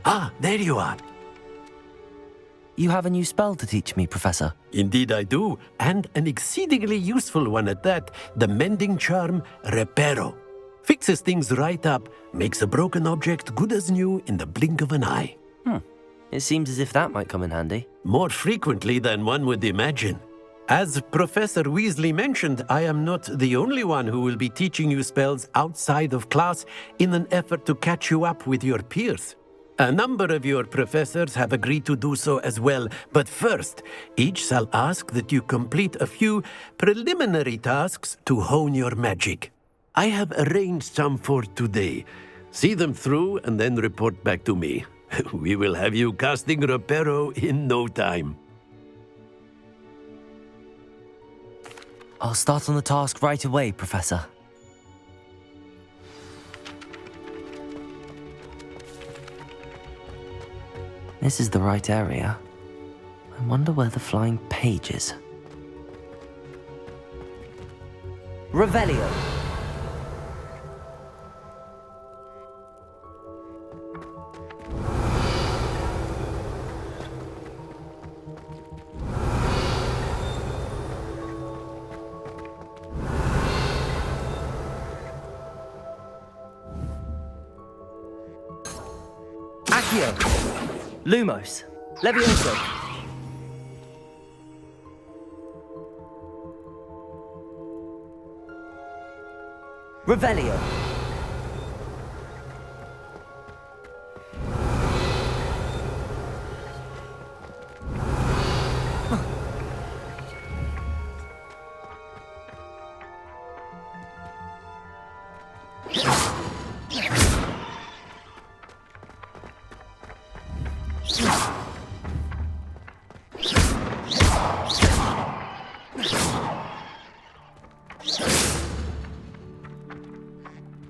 Ah, there you are. You have a new spell to teach me, Professor. Indeed I do, and an exceedingly useful one at that. The mending charm, Reparo. Fixes things right up, makes a broken object good as new in the blink of an eye. It seems as if that might come in handy. More frequently than one would imagine. As Professor Weasley mentioned, I am not the only one who will be teaching you spells outside of class in an effort to catch you up with your peers. A number of your professors have agreed to do so as well, but first, each shall ask that you complete a few preliminary tasks to hone your magic. I have arranged some for today. See them through and then report back to me. We will have you casting Reparo in no time. I'll start on the task right away, Professor. This is the right area. I wonder where the flying page is. Revelio! Accio! Lumos! Levioso! Revelio!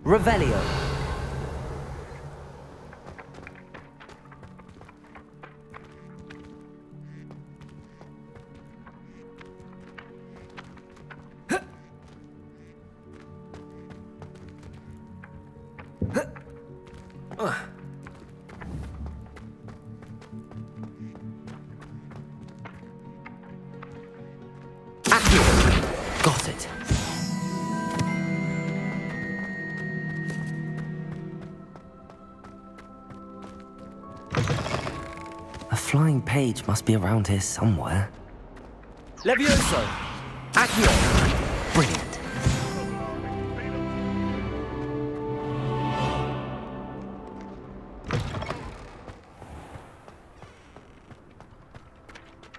Revelio. Got it. A flying page must be around here somewhere. Levioso! Accio! Brilliant.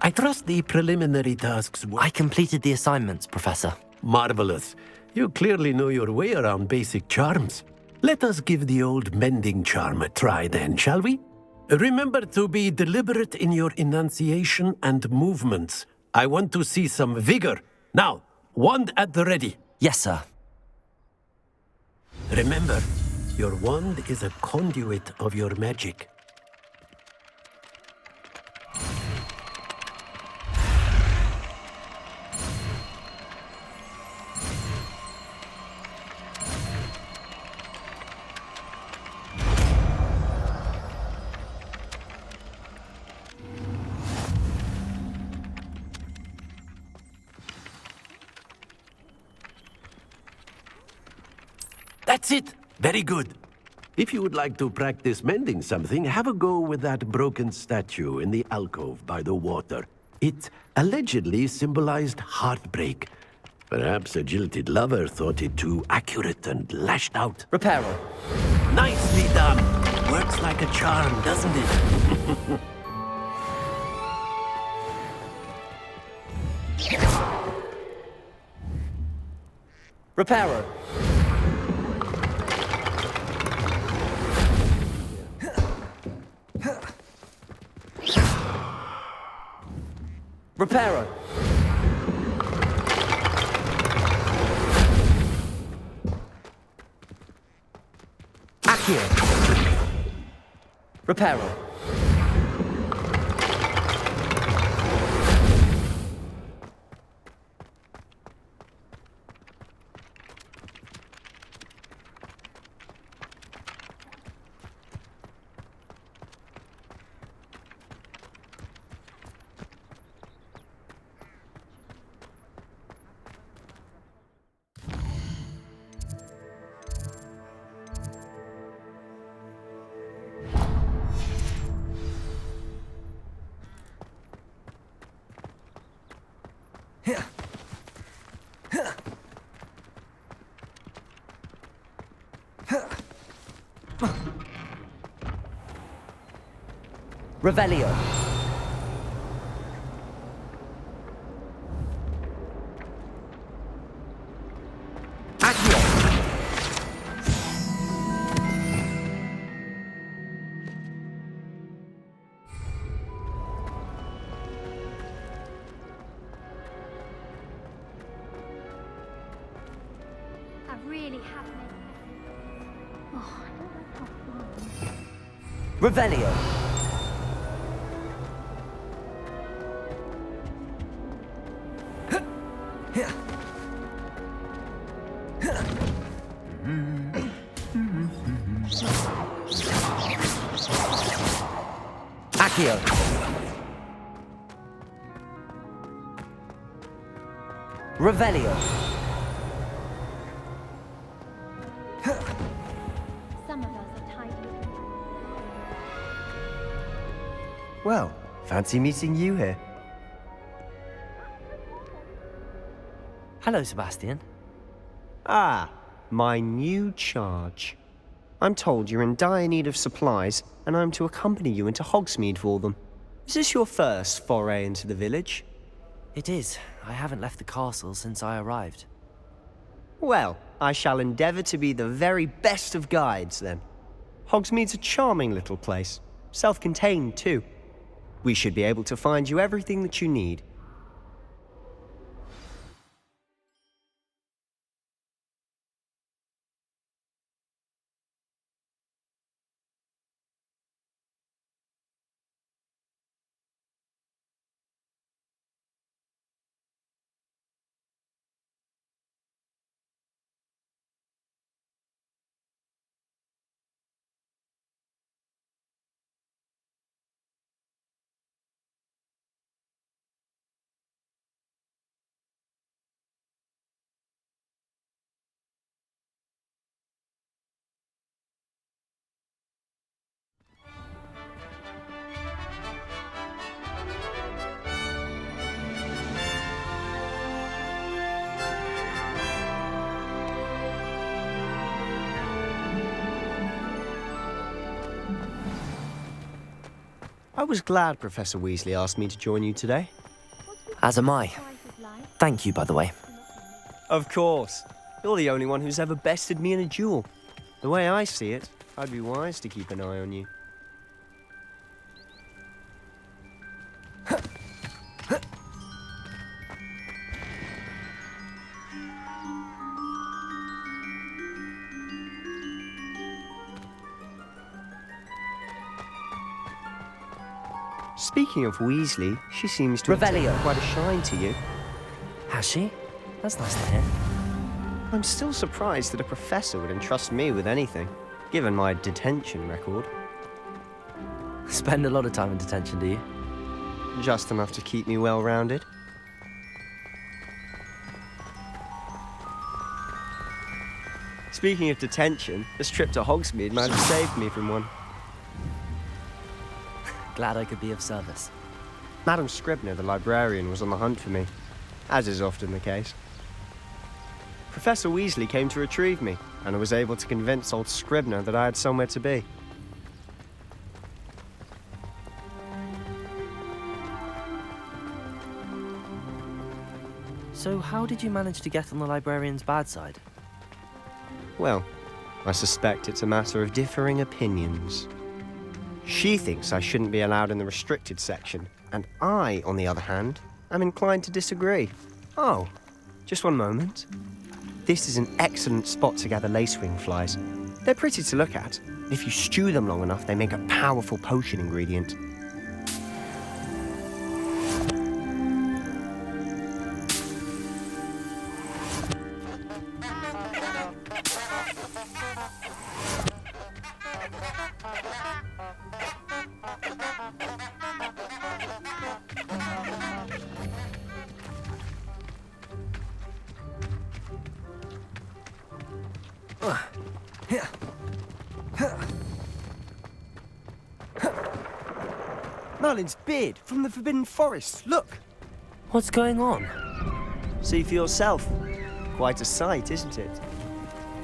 I trust the preliminary tasks were... I completed the assignments, Professor. Marvelous. You clearly know your way around basic charms. Let us give the old mending charm a try then, shall we? Remember to be deliberate in your enunciation and movements. I want to see some vigor. Now, wand at the ready. Yes, sir. Remember, your wand is a conduit of your magic. That's it! Very good. If you would like to practice mending something, have a go with that broken statue in the alcove by the water. It allegedly symbolized heartbreak. Perhaps a jilted lover thought it too accurate and lashed out. Reparo. Nicely done! Works like a charm, doesn't it? Reparo. Reparo. Accio. Reparo. Revelio. Accio. I really have made. Oh, I don't know how far. Revelio. Accio. Revelio. Some of us are tidy. Well, fancy meeting you here. Hello, Sebastian. Ah, my new charge. I'm told you're in dire need of supplies, and I'm to accompany you into Hogsmeade for them. Is this your first foray into the village? It is. I haven't left the castle since I arrived. Well, I shall endeavour to be the very best of guides, then. Hogsmeade's a charming little place, self-contained too. We should be able to find you everything that you need. I was glad Professor Weasley asked me to join you today. As am I. Thank you, by the way. Of course. You're the only one who's ever bested me in a duel. The way I see it, I'd be wise to keep an eye on you. Speaking of Weasley, she seems to have taken Revelio. quite a shine to you. Has she? That's nice to hear. I'm still surprised that a professor would entrust me with anything, given my detention record. Spend a lot of time in detention, do you? Just enough to keep me well-rounded. Speaking of detention, this trip to Hogsmeade might have saved me from one. Glad I could be of service. Madam Scribner, the librarian, was on the hunt for me, as is often the case. Professor Weasley came to retrieve me, and I was able to convince old Scribner that I had somewhere to be. So how did you manage to get on the librarian's bad side? Well, I suspect it's a matter of differing opinions. She thinks I shouldn't be allowed in the restricted section, and I, on the other hand, am inclined to disagree. Oh, just one moment. This is an excellent spot to gather lacewing flies. They're pretty to look at. If you stew them long enough, they make a powerful potion ingredient. Merlin's beard from the Forbidden Forest. Look! What's going on? See for yourself. Quite a sight, isn't it?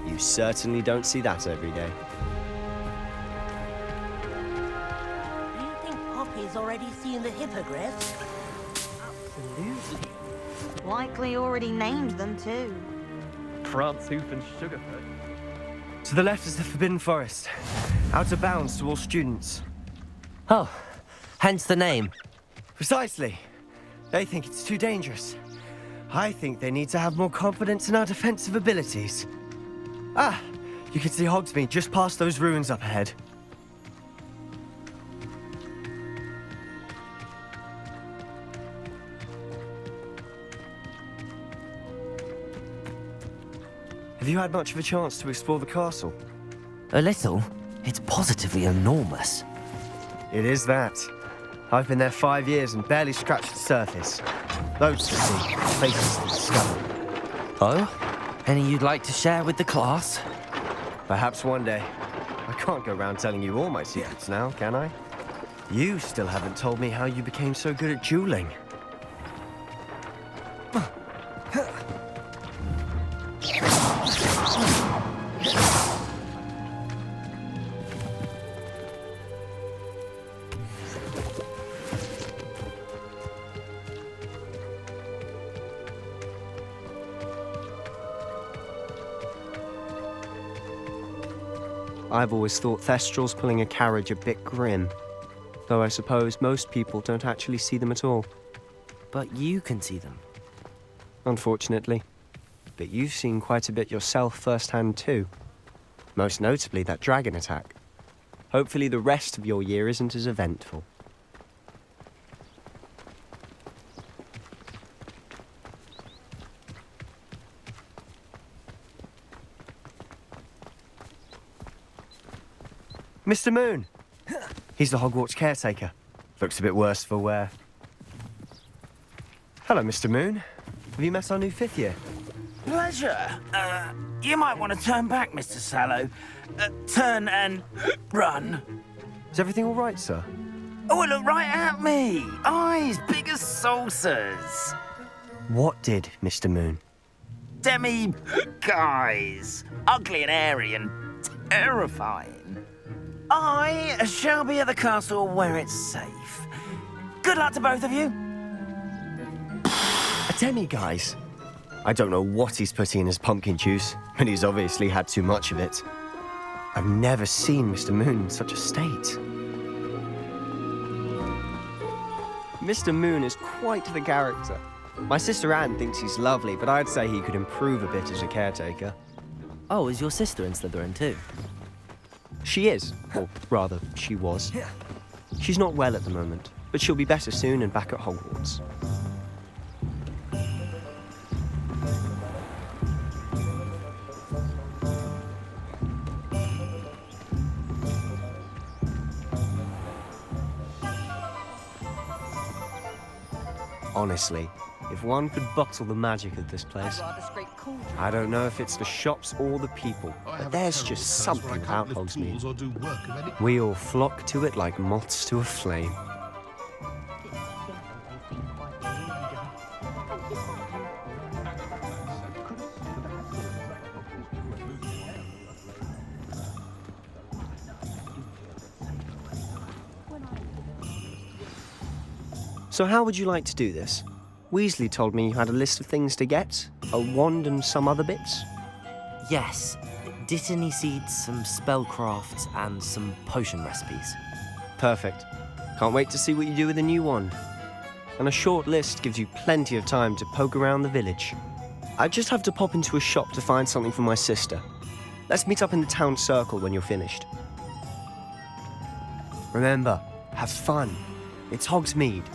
You certainly don't see that every day. boys already seen the hippogriffs? Absolutely. Likely already named them too. Prancehoof and Sugarfoot. To the left is the Forbidden Forest. Out of bounds to all students. Oh, hence the name. Precisely. They think it's too dangerous. I think they need to have more confidence in our defensive abilities. Ah, you can see Hogsmeade just past those ruins up ahead. Have you had much of a chance to explore the castle? A little. It's positively enormous. It is that. I've been there 5 years and barely scratched the surface. Loads to see, places to discover. Oh? Any you'd like to share with the class? Perhaps one day. I can't go around telling you all my secrets now, can I? You still haven't told me how you became so good at dueling. I've always thought Thestrals pulling a carriage a bit grim. Though I suppose most people don't actually see them at all. But you can see them. Unfortunately. But you've seen quite a bit yourself firsthand too. Most notably that dragon attack. Hopefully the rest of your year isn't as eventful. Mr. Moon! He's the Hogwarts caretaker. Looks a bit worse for wear. Hello, Mr. Moon. Have you met our new 5th year? Pleasure. You might want to turn back, Mr. Sallow. Turn and run. Is everything all right, sir? Oh, look right at me. Eyes big as saucers. What did, Mr. Moon? Guys. Ugly and airy and terrifying. I shall be at the castle where it's safe. Good luck to both of you. A demi-guise? I don't know what he's putting in his pumpkin juice, but he's obviously had too much of it. I've never seen Mr. Moon in such a state. Mr. Moon is quite the character. My sister Anne thinks he's lovely, but I'd say he could improve a bit as a caretaker. Oh, is your sister in Slytherin too? She is, or rather, she was. She's not well at the moment, but she'll be better soon and back at Hogwarts. Honestly, if one could bottle the magic of this place, I don't know if it's the shops or the people, but there's just something about Hogsmeade. We all flock to it like moths to a flame. So how would you like to do this? Weasley told me you had a list of things to get, a wand and some other bits. Yes. Dittany seeds, some spellcrafts, and some potion recipes. Perfect. Can't wait to see what you do with the new wand. And a short list gives you plenty of time to poke around the village. I just have to pop into a shop to find something for my sister. Let's meet up in the town circle when you're finished. Remember, have fun. It's Hogsmeade.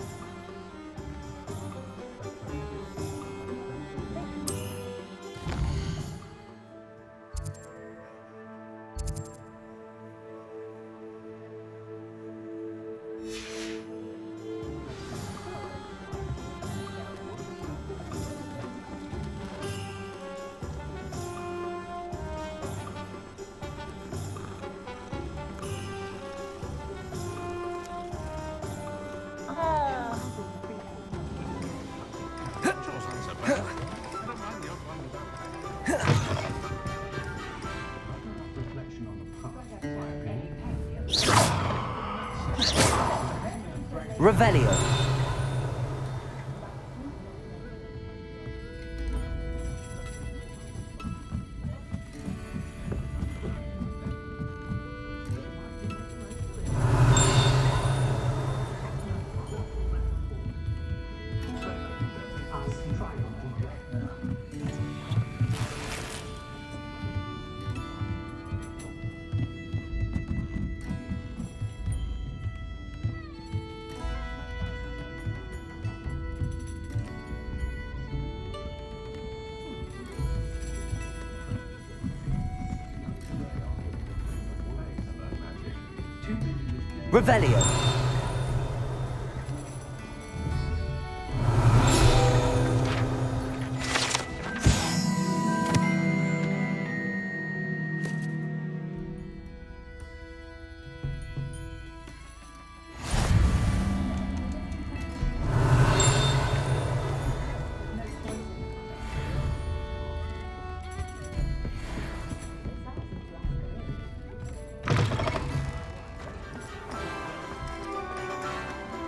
Revelio. Revelio.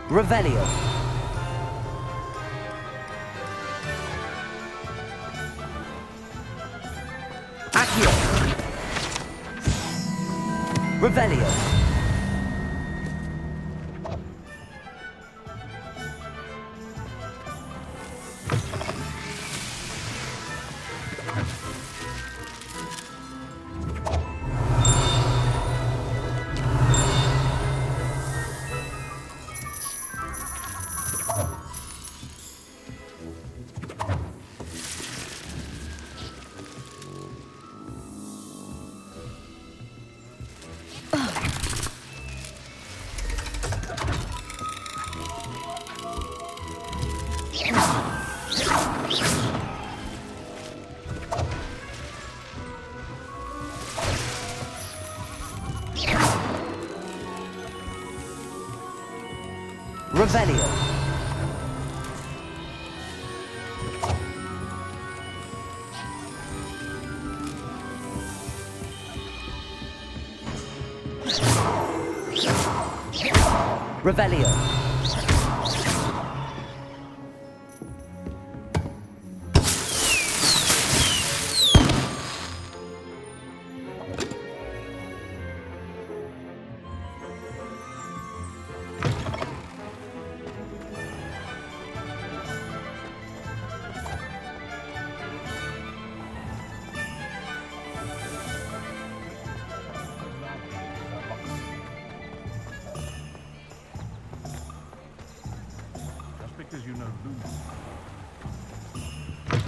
Revelio. Accio. Revelio. Revelio. Revelio.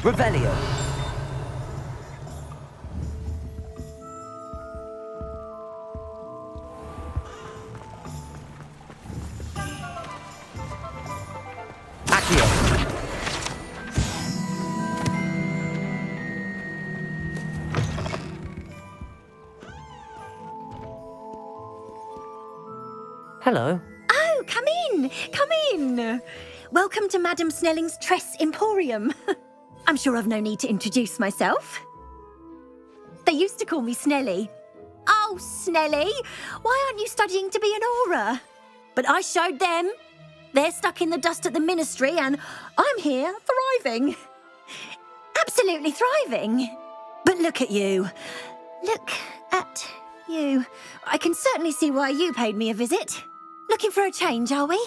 Revelio. Accio. Hello. Oh, come in, come in. Welcome to Madame Snelling's Tress Emporium. I'm sure I've no need to introduce myself. They used to call me Snelly. Oh, Snelly, why aren't you studying to be an aura? But I showed them. They're stuck in the dust at the ministry and I'm here thriving. Absolutely thriving. But look at you. Look at you. I can certainly see why you paid me a visit. Looking for a change, are we?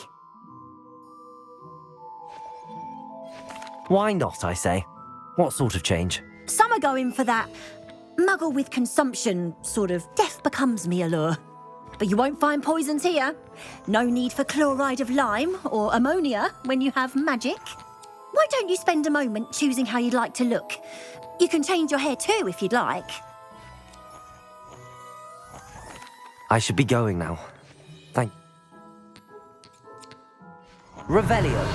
Why not, I say? What sort of change? Some are going for that muggle with consumption, sort of death becomes me allure. But you won't find poisons here. No need for chloride of lime or ammonia when you have magic. Why don't you spend a moment choosing how you'd like to look? You can change your hair too if you'd like. I should be going now. Thank... Revelio.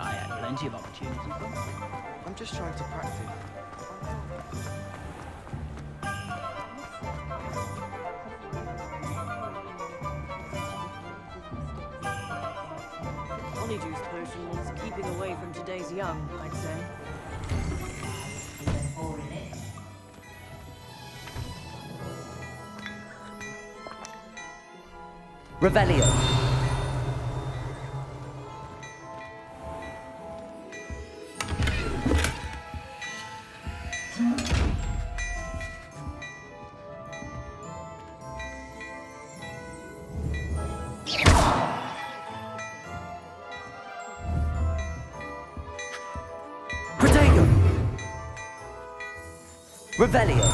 I had plenty of opportunities. I'm just trying to practice. Polyjuice potion needs keeping away from today's young, I'd say. Revelio. Protego. Revelio.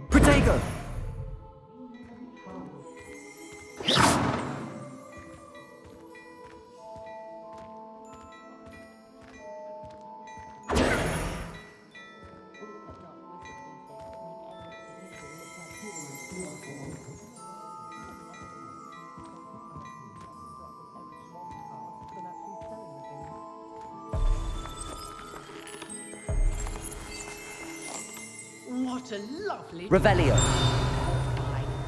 Protego. What a lovely... Revelio.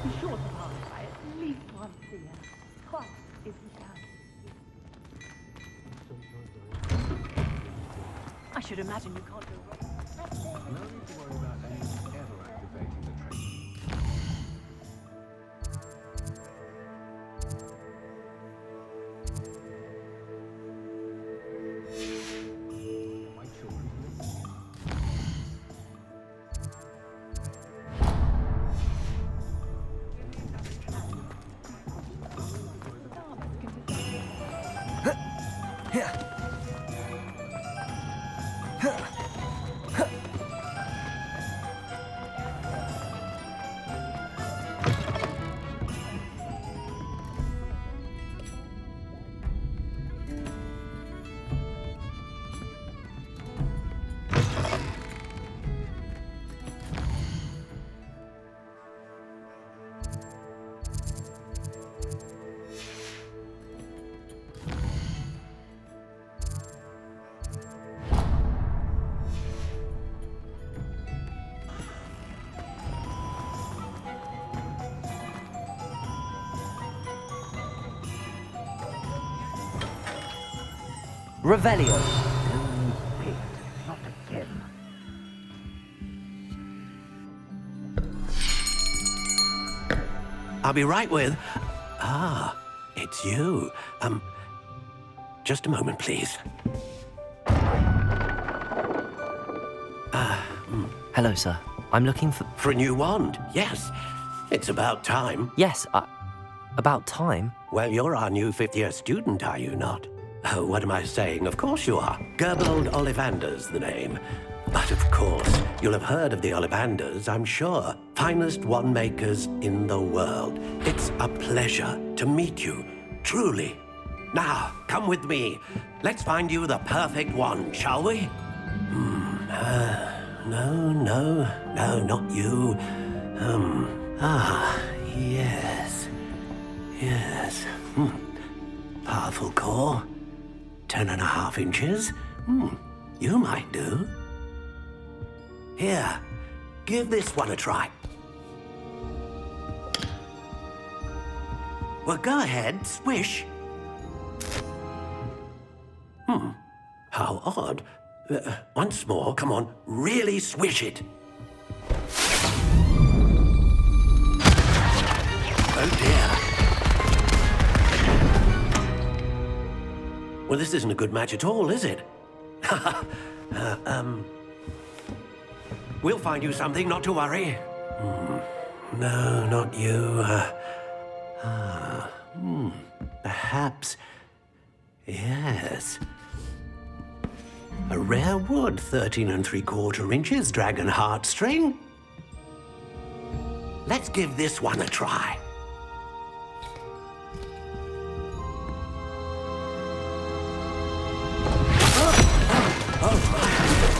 Be sure to pass by at least once a year. Twice if you can. I should imagine you can't go wrong. No need to worry about anyone ever activating the train. My children. Revelio. Not again. I'll be right with... Ah, it's you. Just a moment, please. Hello, sir. I'm looking for... For a new wand, yes. It's about time. Yes, about time. Well, you're our new fifth-year student, are you not? Oh, what am I saying? Of course you are. Gerbold Ollivander's the name. But of course, you'll have heard of the Ollivanders, I'm sure. Finest wand makers in the world. It's a pleasure to meet you, truly. Now, come with me. Let's find you the perfect wand, shall we? No, not you. Yes. Powerful core. 10.5 inches. You might do. Here, give this one a try. Well, go ahead, swish. How odd. Once more, come on, really swish it. Oh dear. Well, this isn't a good match at all, is it? We'll find you something, not to worry. No, not you. Perhaps... Yes. A rare wood, 13 3/4 inches, dragon heartstring. Let's give this one a try.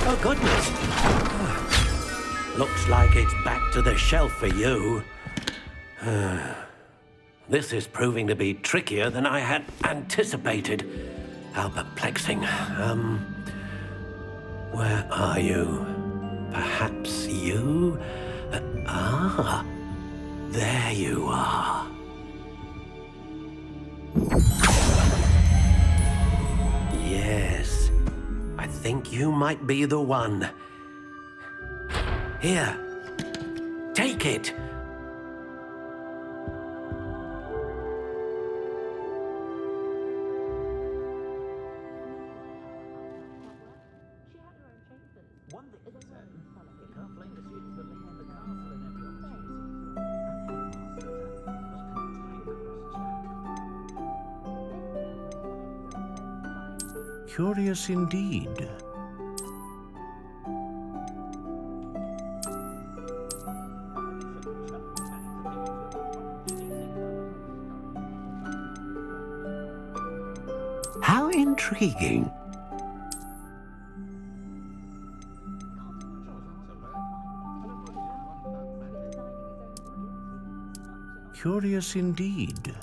Oh, goodness. Looks like it's back to the shelf for you. This is proving to be trickier than I had anticipated. How perplexing. Where are you? Perhaps you? There you are. Yes, I think you might be the one. Here, take it. One thing is certain, you can't blame the students for living in the castle and every opportunity. Curious indeed. How intriguing. Curious indeed.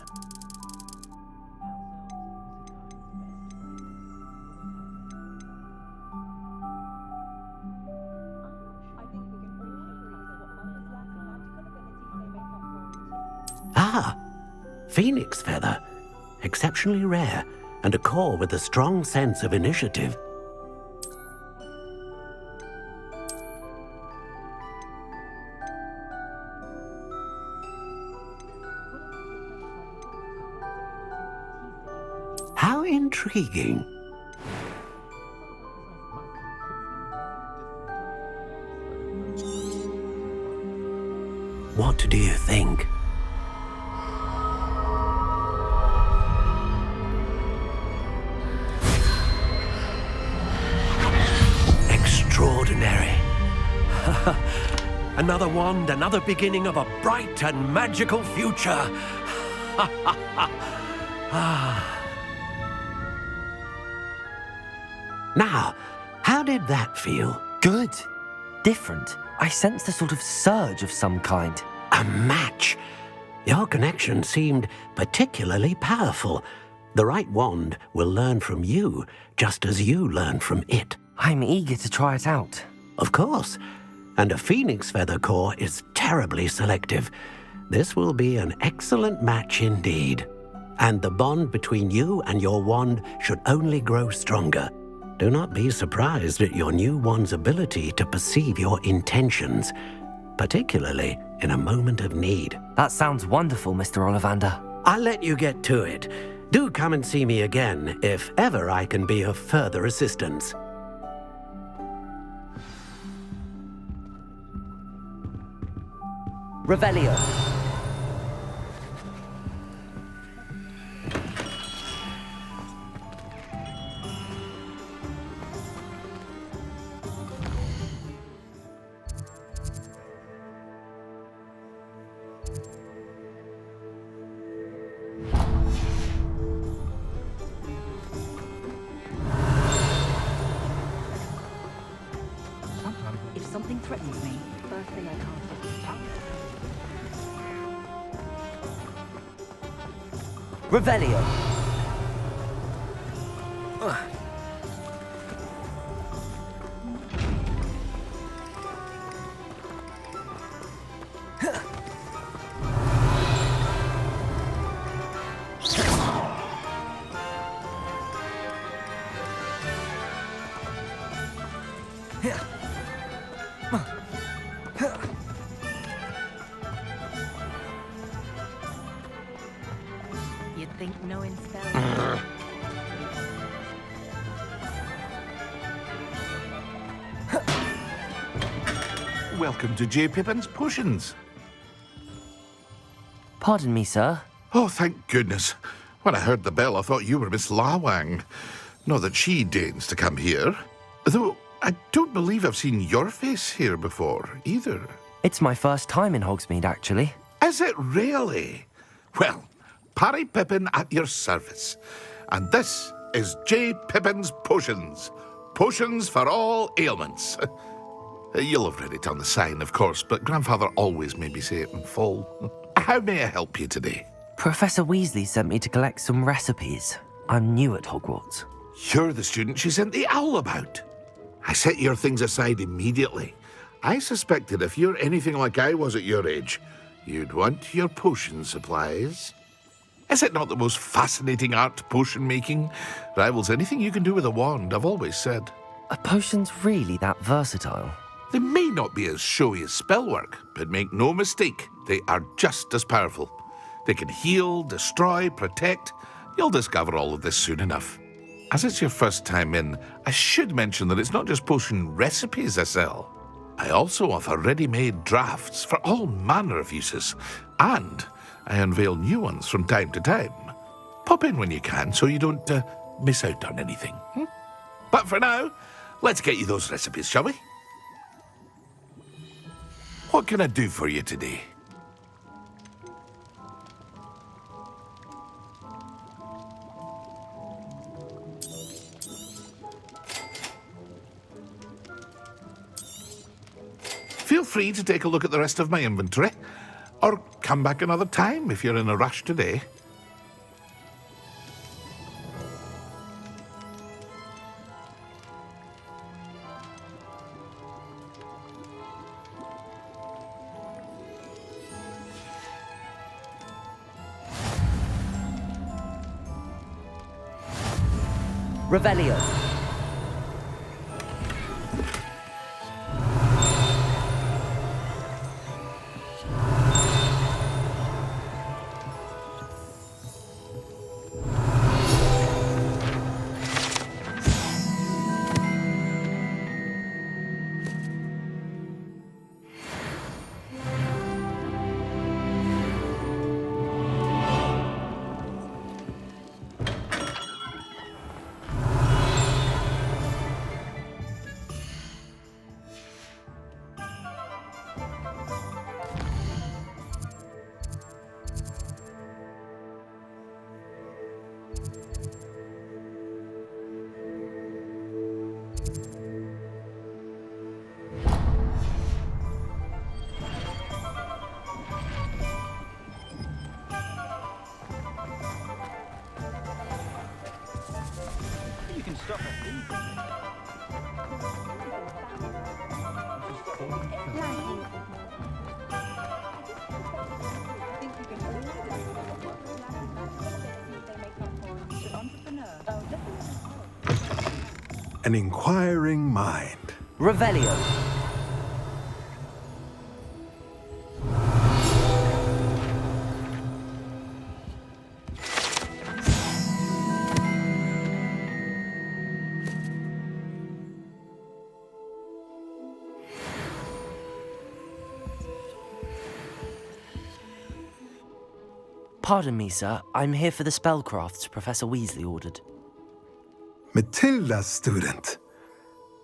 Ah, phoenix feather. Exceptionally rare, and a core with a strong sense of initiative. How intriguing. What do you think? Extraordinary. Another wand, another beginning of a bright and magical future. Now, how did that feel? Good. Different. I sensed a sort of surge of some kind. A match. Your connection seemed particularly powerful. The right wand will learn from you, just as you learn from it. I'm eager to try it out. Of course. And a phoenix feather core is terribly selective. This will be an excellent match indeed. And the bond between you and your wand should only grow stronger. Do not be surprised at your new wand's ability to perceive your intentions, particularly in a moment of need. That sounds wonderful, Mr. Ollivander. I'll let you get to it. Do come and see me again if ever I can be of further assistance. Revelio. If something threatens me, first thing I can't. Revelio. You'd think knowing spells. Welcome to J. Pippin's Potions. Pardon me, sir. Oh, thank goodness. When I heard the bell, I thought you were Miss Lawang. Not that she deigns to come here. Though I don't believe I've seen your face here before, either. It's my first time in Hogsmeade, actually. Is it really? Well, Parry Pippin at your service. And this is J. Pippin's Potions. Potions for all ailments. You'll have read it on the sign, of course, but Grandfather always made me say it in full. How may I help you today? Professor Weasley sent me to collect some recipes. I'm new at Hogwarts. You're the student she sent the owl about. I set your things aside immediately. I suspected if you're anything like I was at your age, you'd want your potion supplies. Is it not the most fascinating art, potion making? Rivals anything you can do with a wand, I've always said. Are potions really that versatile? They may not be as showy as spellwork, but make no mistake, they are just as powerful. They can heal, destroy, protect. You'll discover all of this soon enough. As it's your first time in, I should mention that it's not just potion recipes I sell. I also offer ready-made drafts for all manner of uses, and I unveil new ones from time to time. Pop in when you can so you don't miss out on anything. But for now, let's get you those recipes, shall we? What can I do for you today? Feel free to take a look at the rest of my inventory, or come back another time if you're in a rush today. Revelio. You can stop at An inquiring mind. Revelio. Pardon me, sir. I'm here for the spellcrafts Professor Weasley ordered. Matilda, student.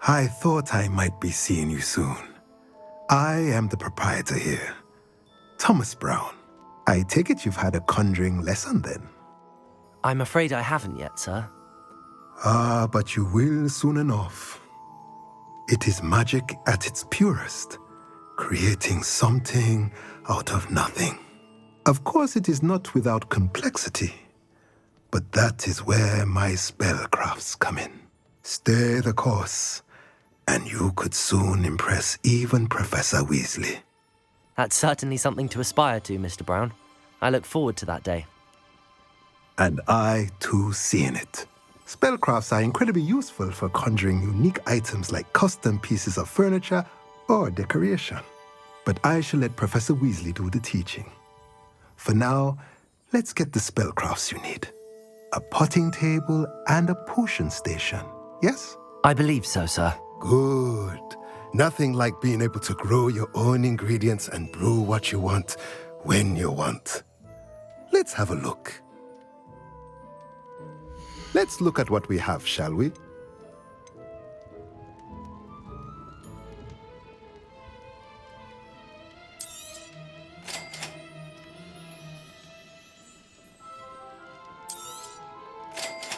I thought I might be seeing you soon. I am the proprietor here, Thomas Brown. I take it you've had a conjuring lesson then? I'm afraid I haven't yet, sir. Ah, but you will soon enough. It is magic at its purest, creating something out of nothing. Of course, it is not without complexity, but that is where my spellcrafts come in. Stay the course, and you could soon impress even Professor Weasley. That's certainly something to aspire to, Mr. Brown. I look forward to that day. And I, too, see in it. Spellcrafts are incredibly useful for conjuring unique items like custom pieces of furniture or decoration. But I shall let Professor Weasley do the teaching. For now, let's get the spellcrafts you need. A potting table and a potion station, yes? I believe so, sir. Good. Nothing like being able to grow your own ingredients and brew what you want when you want. Let's have a look. Let's look at what we have, shall we?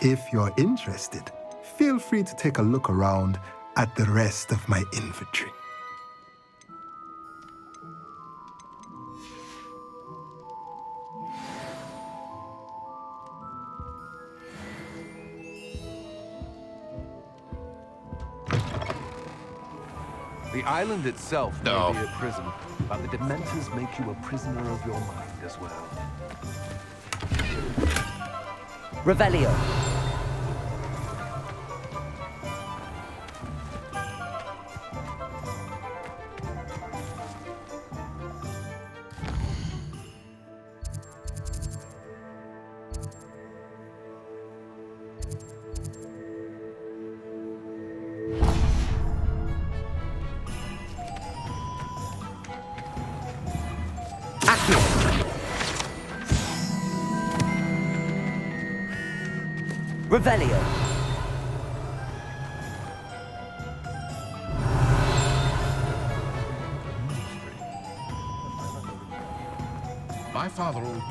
If you're interested, feel free to take a look around at the rest of my inventory. The island itself No. may be a prison, but the Dementors make you a prisoner of your mind as well. Revelio. Revelio. My father always...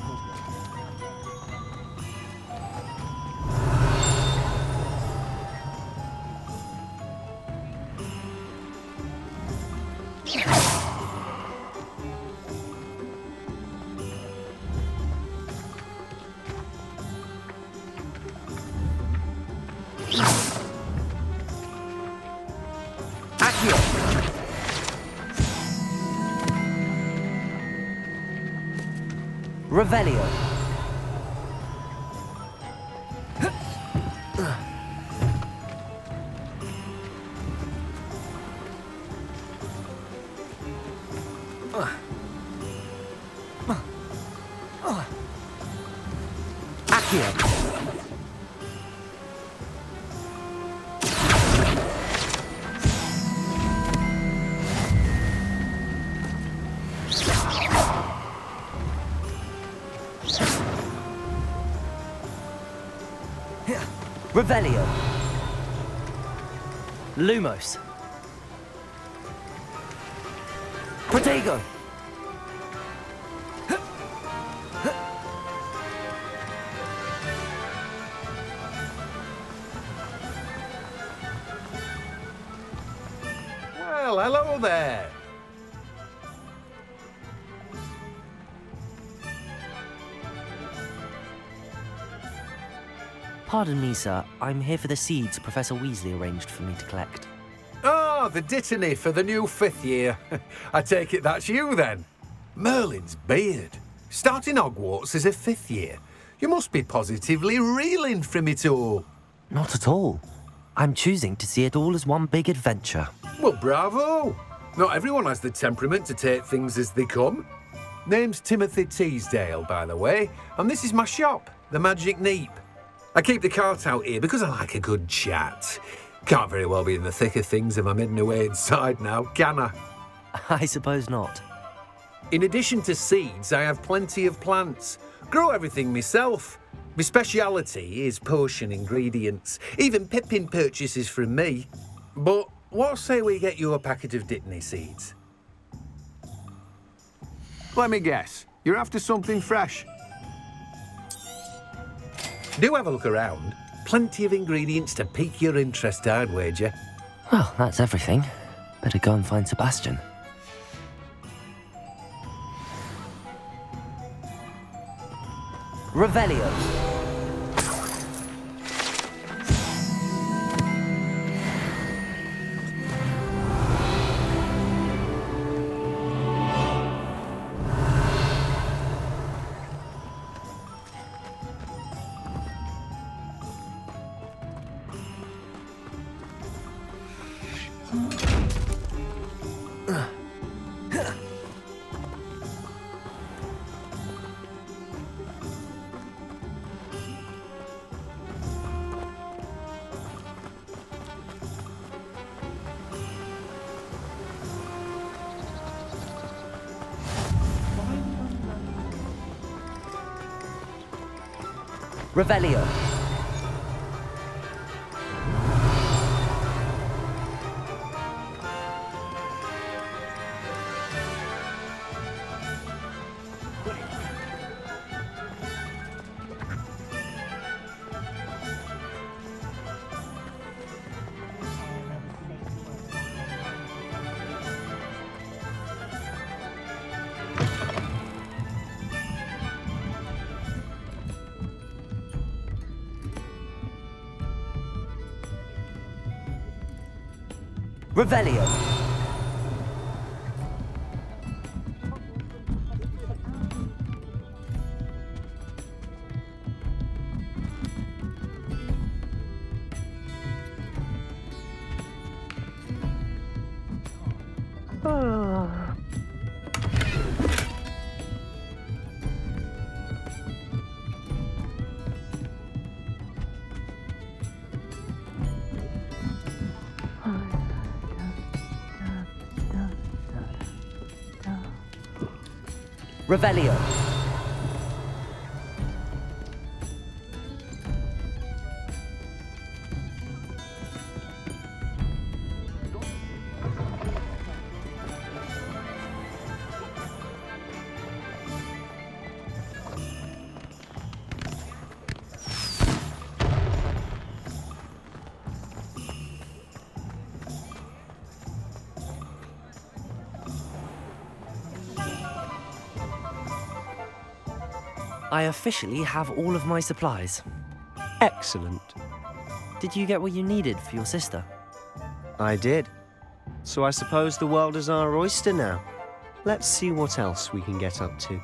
Revelio. Accio. Revelio. Lumos. Protego. Well, hello there. Pardon me, sir. I'm here for the seeds Professor Weasley arranged for me to collect. Ah, the dittany for the new 5th year. I take it that's you then. Merlin's beard. Starting Hogwarts as a 5th year. You must be positively reeling from it all. Not at all. I'm choosing to see it all as one big adventure. Well, bravo. Not everyone has the temperament to take things as they come. Name's Timothy Teasdale, by the way, and this is my shop, the Magic Neep. I keep the cart out here because I like a good chat. Can't very well be in the thick of things if I'm hidden away inside now, can I? I suppose not. In addition to seeds, I have plenty of plants. Grow everything myself. My speciality is potion ingredients. Even Pippin purchases from me. But what say we get you a packet of Dittany seeds? Let me guess. You're after something fresh. Do have a look around. Plenty of ingredients to pique your interest, I'd wager. Well, that's everything. Better go and find Sebastian. Revelio. Revelio. Revelio. Revelio. I officially have all of my supplies. Excellent. Did you get what you needed for your sister? I did. So I suppose the world is our oyster now. Let's see what else we can get up to.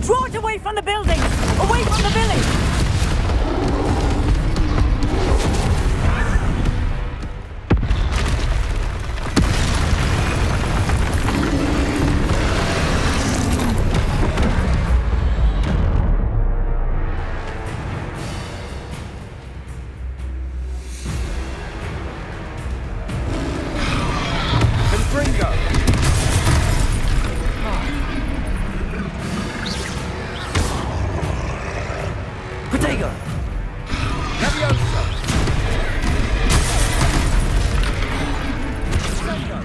Draw it away from the building! Away from the village! Confringo! Protego! Leviosa! Confringo!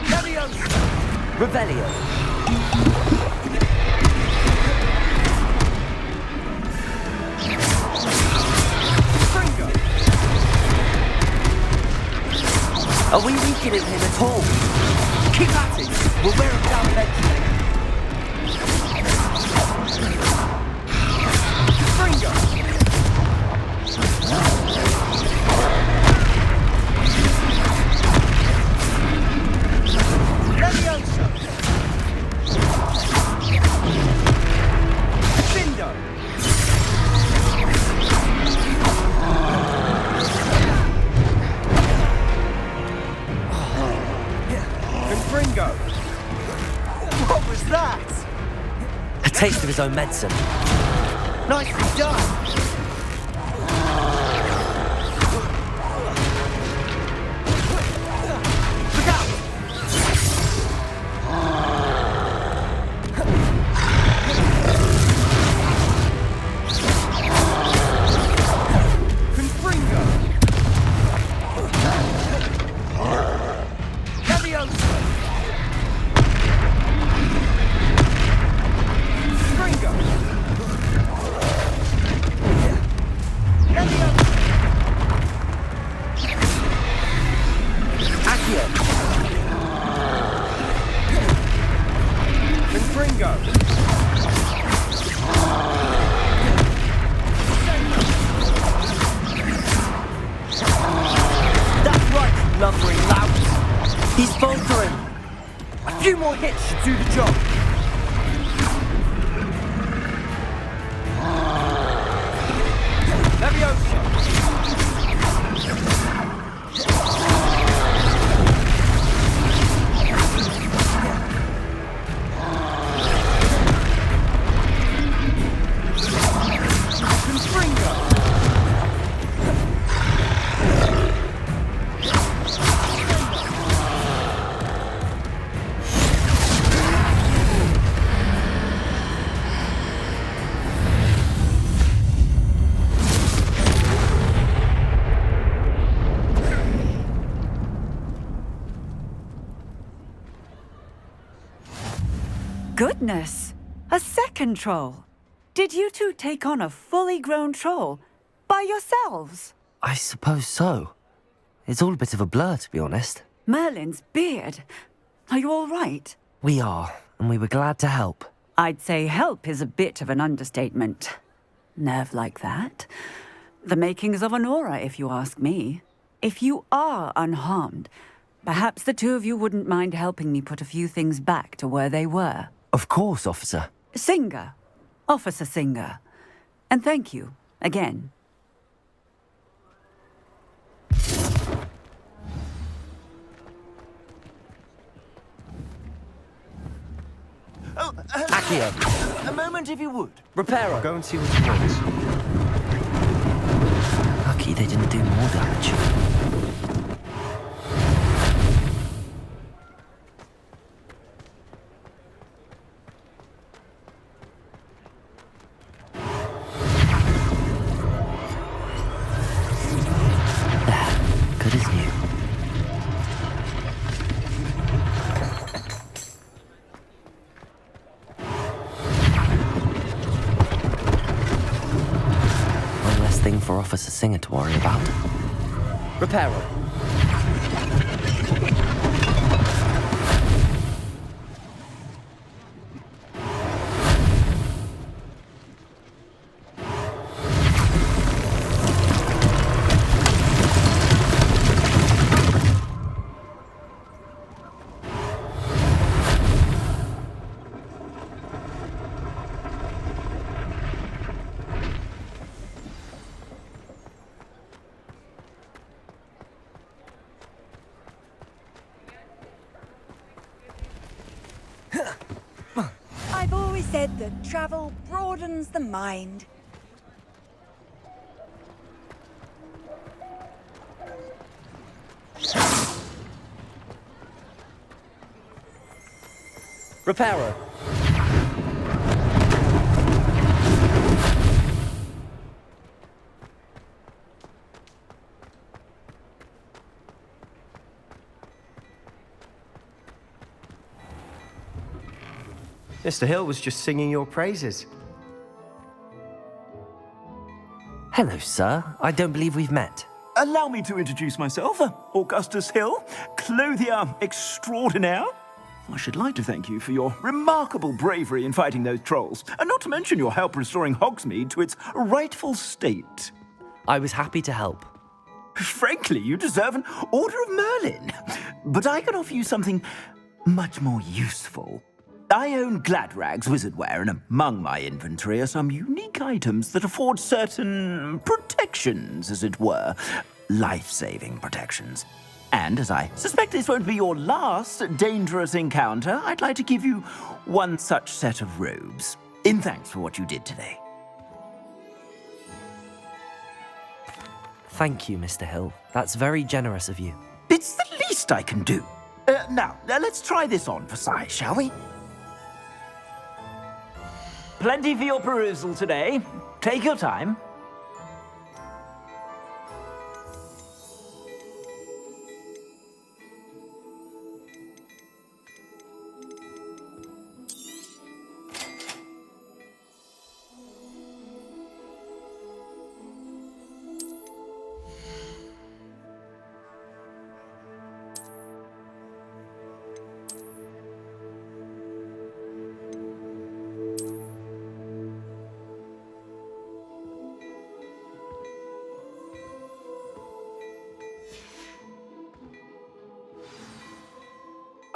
Leviosa! Revelio. Confringo! Are we weakening him at all? Keep at it! We'll wear him down eventually. Confringo! Leviosa! Findo! Confringo! What was that? A taste of his own medicine. Nicely done! Look out! Confringo! Leviosa! Confringo! Leviosa! Accio. Confringo! That's right, you lumbering louts. He's faltering. A few more hits should do the job. Leviosa! Confringo! Goodness! A second troll! Did you two take on a fully grown troll by yourselves? I suppose so. It's all a bit of a blur, to be honest. Merlin's beard. Are you all right? We are, and we were glad to help. I'd say help is a bit of an understatement. Nerve like that. The makings of an aura, if you ask me. If you are unharmed, perhaps the two of you wouldn't mind helping me put a few things back to where they were. Of course, officer. Singer. Officer Singer. And thank you, again. Oh, Accio. A moment, if you would. Reparo. Go and see what he wants. Lucky they didn't do more damage. Good as new. One less thing for Officer Singer to worry about. Reparo. I've always said that travel broadens the mind. Reparo. Mr. Hill was just singing your praises. Hello, sir. I don't believe we've met. Allow me to introduce myself, Augustus Hill, clothier extraordinaire. I should like to thank you for your remarkable bravery in fighting those trolls, and not to mention your help restoring Hogsmeade to its rightful state. I was happy to help. Frankly, you deserve an Order of Merlin. But I can offer you something much more useful. I own Gladrag's wizardware, and among my inventory are some unique items that afford certain protections, as it were. Life-saving protections. And as I suspect this won't be your last dangerous encounter, I'd like to give you one such set of robes, in thanks for what you did today. Thank you, Mr. Hill. That's very generous of you. It's the least I can do. Now, let's try this on for size, shall we? Plenty for your perusal today. Take your time.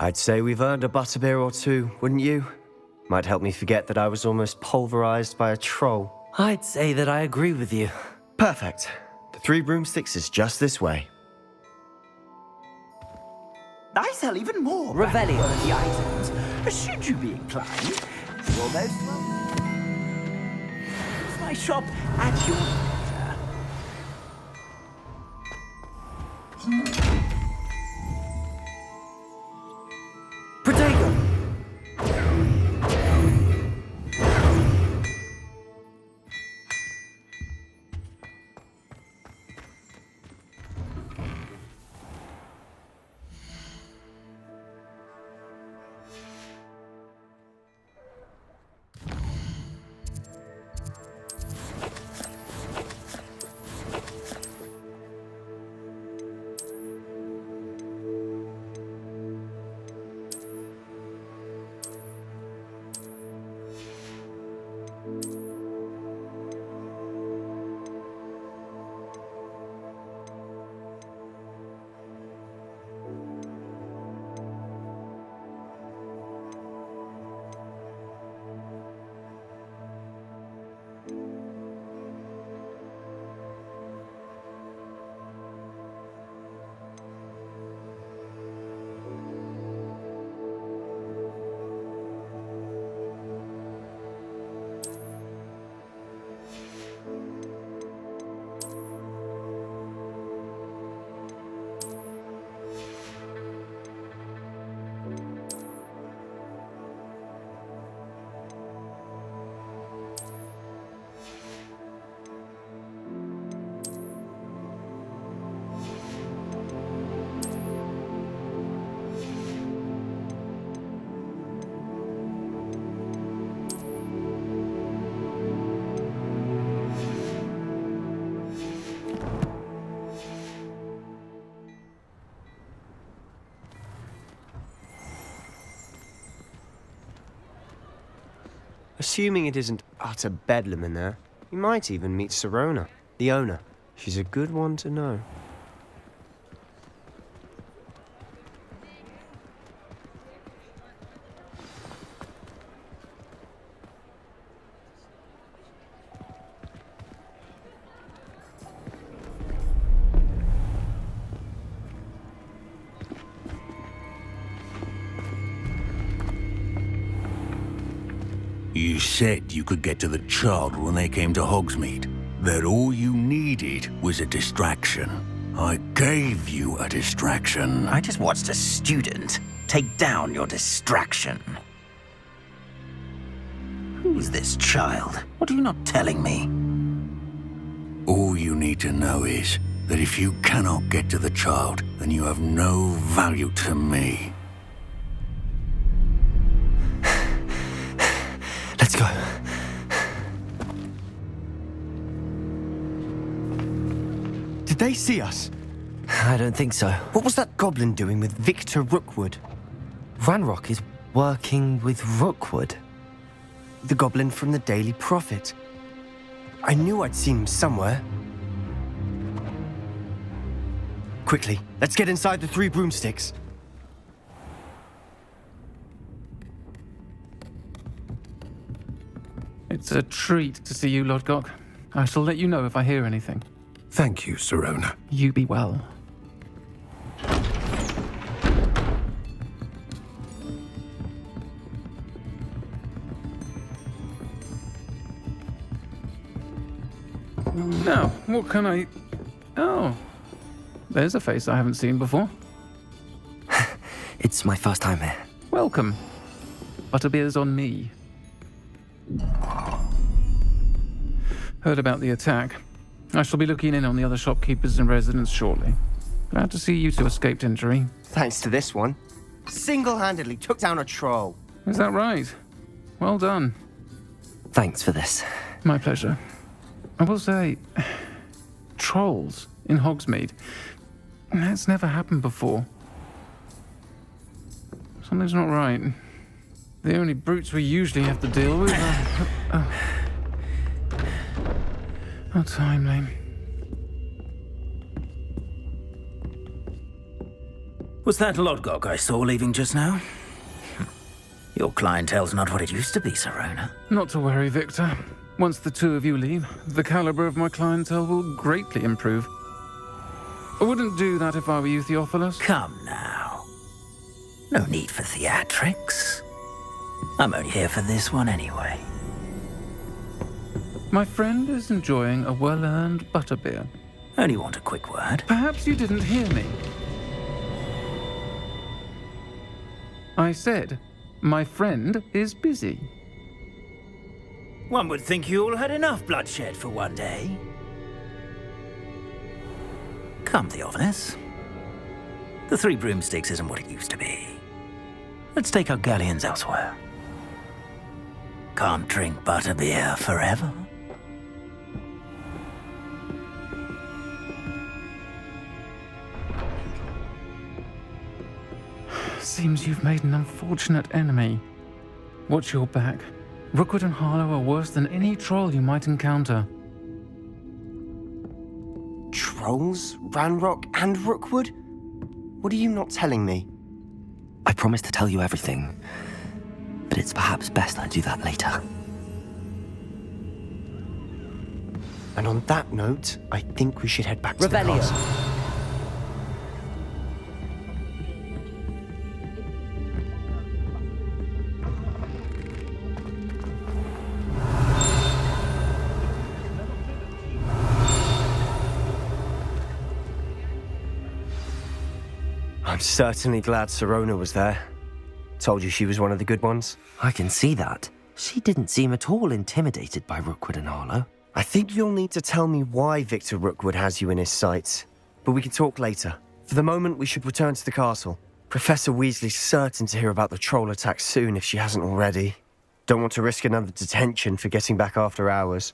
I'd say we've earned a butterbeer or two, wouldn't you? Might help me forget that I was almost pulverized by a troll. I'd say that I agree with you. Perfect. The 3 broomsticks is just this way. I sell even more Revelio. of the items, should you be inclined. You're most welcome. It's my shop at your leisure. Protego! Assuming it isn't utter bedlam in there, you might even meet Sirona, the owner. She's a good one to know. You said you could get to the child when they came to Hogsmeade. That all you needed was a distraction. I gave you a distraction. I just watched a student take down your distraction. Who's this child? What are you not telling me? All you need to know is that if you cannot get to the child, then you have no value to me. Let's go. Did they see us? I don't think so. What was that goblin doing with Victor Rookwood? Ranrock is working with Rookwood. The goblin from the Daily Prophet. I knew I'd seen him somewhere. Quickly, let's get inside the 3 broomsticks. It's a treat to see you, Lodgok. I shall let you know if I hear anything. Thank you, Sirona. You be well. Now, what can I... Oh, there's a face I haven't seen before. It's my first time here. Welcome. Butterbeer's on me. Heard about the attack. I shall be looking in on the other shopkeepers and residents shortly. Glad to see you two escaped injury. Thanks to this one. Single-handedly took down a troll. Is that right? Well done. Thanks for this. My pleasure. I will say, trolls in Hogsmeade. That's never happened before. Something's not right. The only brutes we usually have to deal with are... How timely. Was that Lodgok I saw leaving just now? Your clientele's not what it used to be, Sirona. Not to worry, Victor. Once the two of you leave, the caliber of my clientele will greatly improve. I wouldn't do that if I were you, Theophilus. Come now. No need for theatrics. I'm only here for this one anyway. My friend is enjoying a well-earned butterbeer. Only want a quick word. Perhaps you didn't hear me. I said, my friend is busy. One would think you all had enough bloodshed for one day. Come, Theophilus. The 3 broomsticks isn't what it used to be. Let's take our galleons elsewhere. Can't drink butterbeer forever. Seems you've made an unfortunate enemy. Watch your back. Rookwood and Harlow are worse than any troll you might encounter. Trolls? Ranrock and Rookwood? What are you not telling me? I promised to tell you everything, but it's perhaps best I do that later. And on that note, I think we should head back to the Revelio. castle. I'm certainly glad Sirona was there. Told you she was one of the good ones. I can see that. She didn't seem at all intimidated by Rookwood and Harlow. I think you'll need to tell me why Victor Rookwood has you in his sights. But we can talk later. For the moment, we should return to the castle. Professor Weasley's certain to hear about the troll attack soon if she hasn't already. Don't want to risk another detention for getting back after hours.